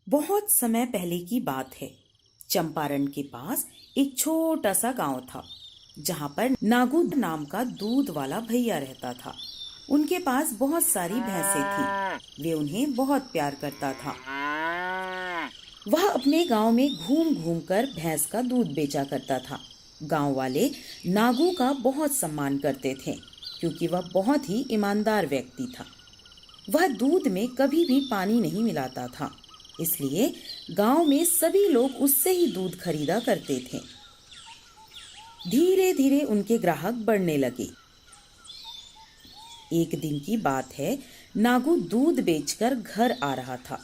बहुत समय पहले की बात है। चंपारण के पास एक छोटा सा गांव था जहां पर नागू नाम का दूध वाला भैया रहता था। उनके पास बहुत सारी भैंसें थी। वे उन्हें बहुत प्यार करता था। वह अपने गांव में घूम घूम कर भैंस का दूध बेचा करता था। गांव वाले नागू का बहुत सम्मान करते थे क्योंकि वह बहुत ही ईमानदार व्यक्ति था। वह दूध में कभी भी पानी नहीं मिलाता था, इसलिए गांव में सभी लोग उससे ही दूध खरीदा करते थे। धीरे धीरे उनके ग्राहक बढ़ने लगे। एक दिन की बात है, नागू दूध बेचकर घर आ रहा था।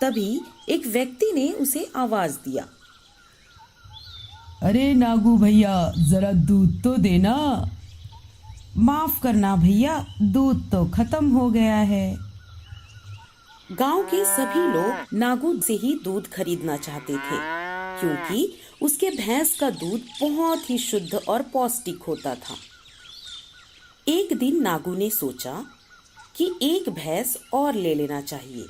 तभी एक व्यक्ति ने उसे आवाज दिया, अरे नागू भैया, जरा दूध तो देना। माफ करना भैया, दूध तो खत्म हो गया है। गांव के सभी लोग नागू से ही दूध खरीदना चाहते थे क्योंकि उसके भैंस का दूध बहुत ही शुद्ध और पौष्टिक होता था। एक दिन नागू ने सोचा कि एक भैंस और ले लेना चाहिए।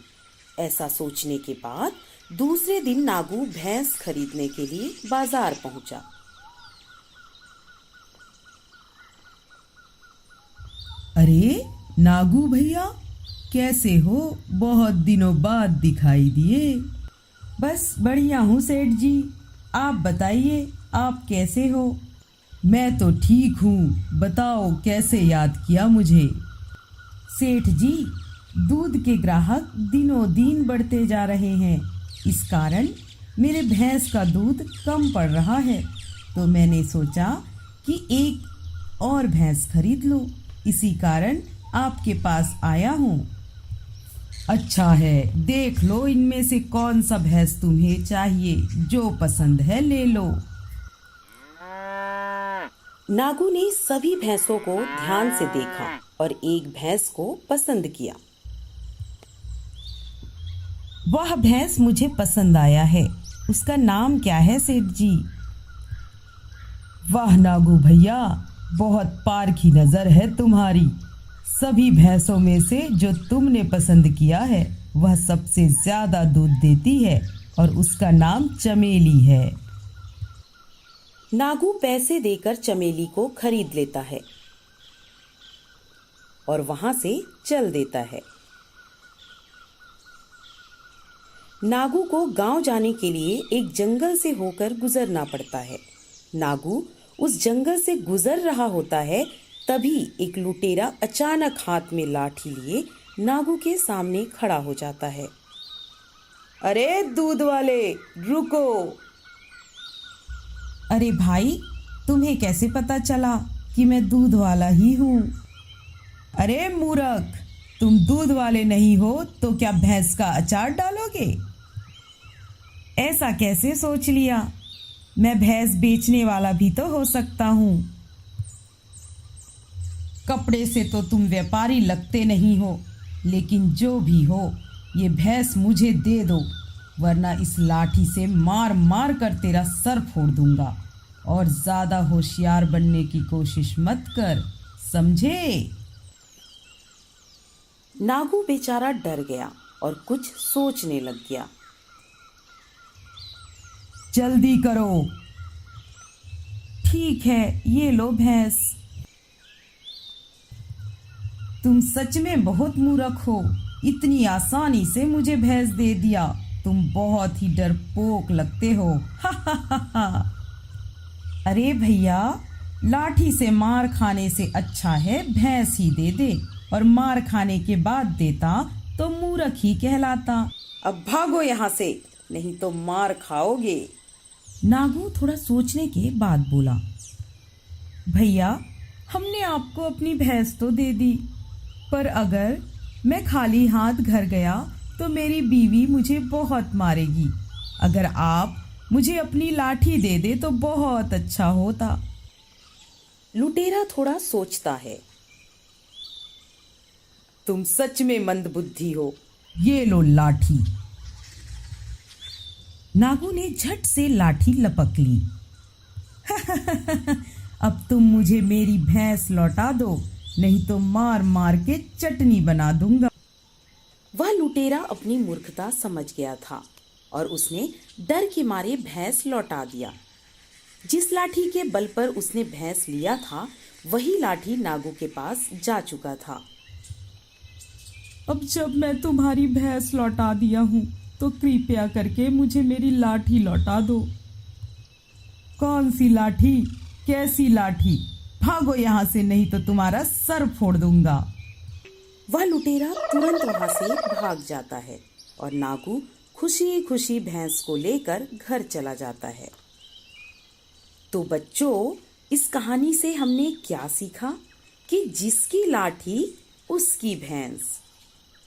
ऐसा सोचने के बाद दूसरे दिन नागू भैंस खरीदने के लिए बाजार पहुंचा। अरे नागू भैया, कैसे हो? बहुत दिनों बाद दिखाई दिए। बस बढ़िया हूँ सेठ जी, आप बताइए, आप कैसे हो? मैं तो ठीक हूँ। बताओ कैसे याद किया मुझे? सेठ जी, दूध के ग्राहक दिनों दिन बढ़ते जा रहे हैं। इस कारण मेरे भैंस का दूध कम पड़ रहा है, तो मैंने सोचा कि एक और भैंस खरीद लो। इसी कारण आपके पास आया हूँ। अच्छा है, देख लो इनमें से कौन सा भैंस तुम्हें चाहिए। जो पसंद है ले लो। नागू ने सभी भैंसों को ध्यान से देखा और एक भैंस को पसंद किया। वह भैंस मुझे पसंद आया है। उसका नाम क्या है सेठ जी? वाह नागू भैया, बहुत पारखी नजर है तुम्हारी। सभी भैंसों में से जो तुमने पसंद किया है वह सबसे ज्यादा दूध देती है और उसका नाम चमेली है। नागू पैसे देकर चमेली को खरीद लेता है और वहां से चल देता है। नागू को गांव जाने के लिए एक जंगल से होकर गुजरना पड़ता है। नागू उस जंगल से गुजर रहा होता है, तभी एक लुटेरा अचानक हाथ में लाठी लिए नागू के सामने खड़ा हो जाता है। अरे दूध वाले, रुको! अरे भाई, तुम्हें कैसे पता चला कि मैं दूध वाला ही हूँ? अरे मूर्ख, तुम दूध वाले नहीं हो तो क्या भैंस का अचार डालोगे? ऐसा कैसे सोच लिया? मैं भैंस बेचने वाला भी तो हो सकता हूँ। कपड़े से तो तुम व्यापारी लगते नहीं हो, लेकिन जो भी हो, ये भैंस मुझे दे दो, वरना इस लाठी से मार मार कर तेरा सर फोड़ दूंगा। और ज्यादा होशियार बनने की कोशिश मत कर, समझे? नागू बेचारा डर गया और कुछ सोचने लग गया। जल्दी करो। ठीक है, ये लो भैंस। तुम सच में बहुत मूर्ख हो, इतनी आसानी से मुझे भैंस दे दिया। तुम बहुत ही डरपोक लगते हो। हा हा हा हा। अरे भैया, लाठी से मार खाने से अच्छा है भैंस ही दे दे, और मार खाने के बाद देता तो मूर्ख ही कहलाता। अब भागो यहाँ से, नहीं तो मार खाओगे। नागू थोड़ा सोचने के बाद बोला, भैया, हमने आपको अपनी भैंस तो दे दी, पर अगर मैं खाली हाथ घर गया तो मेरी बीवी मुझे बहुत मारेगी। अगर आप मुझे अपनी लाठी दे दे तो बहुत अच्छा होता। लुटेरा थोड़ा सोचता है। तुम सच में मंदबुद्धि हो, ये लो लाठी। नागू ने झट से लाठी लपक ली। अब तुम मुझे मेरी भैंस लौटा दो, नहीं तो मार मार के चटनी बना दूंगा। वह लुटेरा अपनी मूर्खता समझ गया था और उसने डर के मारे भैंस लौटा दिया। जिस लाठी के बल पर उसने भैंस लिया था वही लाठी नागू के पास जा चुका था। अब जब मैं तुम्हारी भैंस लौटा दिया हूँ तो कृपया करके मुझे मेरी लाठी लौटा दो। कौन सी लाठी? कैसी लाठी? भागो यहाँ से, नहीं तो तुम्हारा सर फोड़ दूंगा। वह लुटेरा तुरंत वहां से भाग जाता है और नागू खुशी खुशी भैंस को लेकर घर चला जाता है। तो बच्चों, इस कहानी से हमने क्या सीखा कि जिसकी लाठी उसकी भैंस।